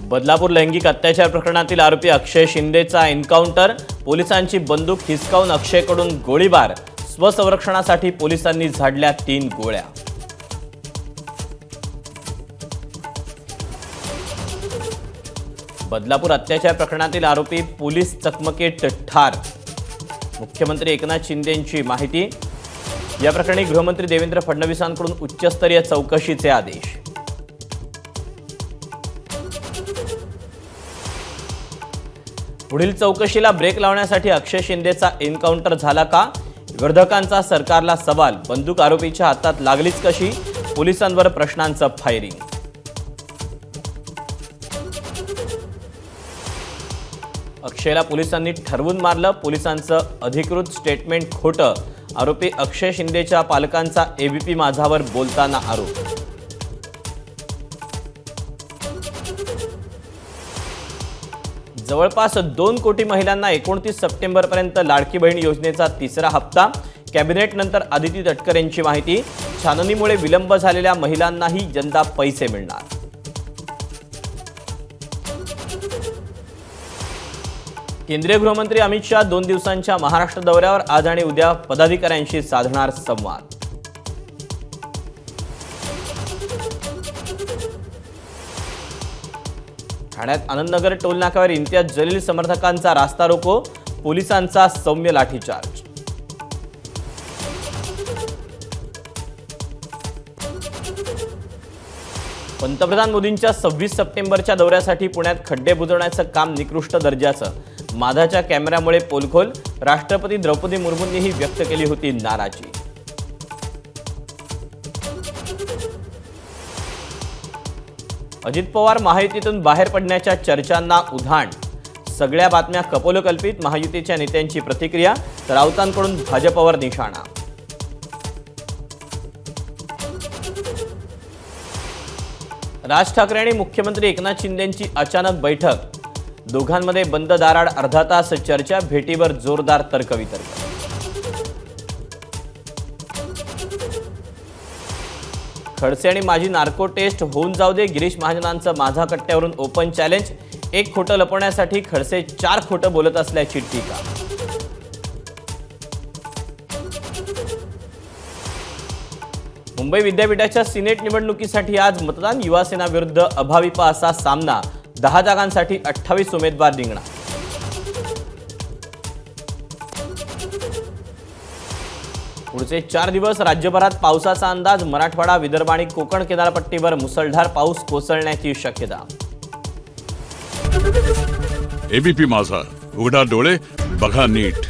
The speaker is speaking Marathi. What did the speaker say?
बदलापूर लैंगिक अत्याचार प्रकरणातील आरोपी अक्षय शिंदेचा एन्काउंटर, पोलिसांची बंदूक हिसकावून अक्षयकडून गोळीबार, स्वसंरक्षणासाठी पोलिसांनी झाडल्या 3 गोळ्या। बदलापूर अत्याचार प्रकरणातील आरोपी पोलीस चकमकीत ठार, मुख्यमंत्री एकनाथ शिंदेंची माहिती। या प्रकरणी गृहमंत्री देवेंद्र फडणवीसांकडून उच्चस्तरीय चौकशीचे आदेश। पुढील चौकशीला ब्रेक लावण्यासाठी अक्षय शिंदेचा एन्काउंटर झाला का? विरोधकांचा सरकारला सवाल, बंदूक आरोपीच्या हातात लागलीच कशी? पोलिसांवर प्रश्नांचं फायरिंग। अक्षयला पोलिसांनी ठरवून मारलं, पोलिसांचं अधिकृत स्टेटमेंट खोटं, आरोपी अक्षय शिंदेच्या पालकांचा एबीपी माझावर बोलताना आरोप। जवळपास 2 कोटी महिलांना 29 सप्टेंबरपर्यंत लाडकी बहीण योजनेचा 3रा हप्ता, कॅबिनेटनंतर आदिती तटकरेंची माहिती। छाननीमुळे विलंब झालेल्या महिलांनाही यंदा पैसे मिळणार। केंद्रीय गृहमंत्री अमित शाह 2 दिवसांच्या महाराष्ट्र दौऱ्यावर, आज आणि उद्या पदाधिकाऱ्यांशी साधणार संवाद। ठाण्यात आनंदनगर टोलनाक्यावर इम्तियाज जलील समर्थकांचा रास्ता रोको, पोलिसांचा सौम्य लाठीचार्ज। पंतप्रधान मोदींच्या 26 सप्टेंबरच्या दौऱ्यासाठी पुण्यात खड्डे बुजवण्याचं काम निकृष्ट दर्जाचं, माधाच्या कॅमेऱ्यामुळे पोलखोल, राष्ट्रपती द्रौपदी मुर्मूंनीही व्यक्त केली होती नाराजी। अजित पवार महायुतीतून बाहेर पडण्याच्या चर्चांना उधाण, सगळ्या बातम्या कपोलकल्पित, महायुतीच्या नेत्यांची प्रतिक्रिया, तर राऊतांकडून भाजपवर निशाणा। राज ठाकरे आणि मुख्यमंत्री एकनाथ शिंदेंची अचानक बैठक, दोघांमध्ये बंद दाराआड अर्धा तास चर्चा, भेटीवर जोरदार तर्कवितर्क। खडसे आणि माझी नार्को टेस्ट होऊन जाऊ दे, गिरीश महाजनांचं माझा कट्ट्यावरून ओपन चॅलेंज, 1 खोटं लपवण्यासाठी खडसे 4 खोटं बोलत असल्याची टीका। मुंबई विद्यापीठाच्या सिनेट निवडणुकीसाठी आज मतदान, युवासेना विरुद्ध अभाविपा असा सामना, 10 जागांसाठी 28 उमेदवार रिंगणात। पुढचे 4 दिवस राज्यभरात पावसाचा अंदाज, मराठवाडा, विदर्भ आणि कोकण किनारपट्टीवर मुसळधार पाऊस कोसळण्याची शक्यता। एबीपी माझा, उघडा डोळे बघा नीट।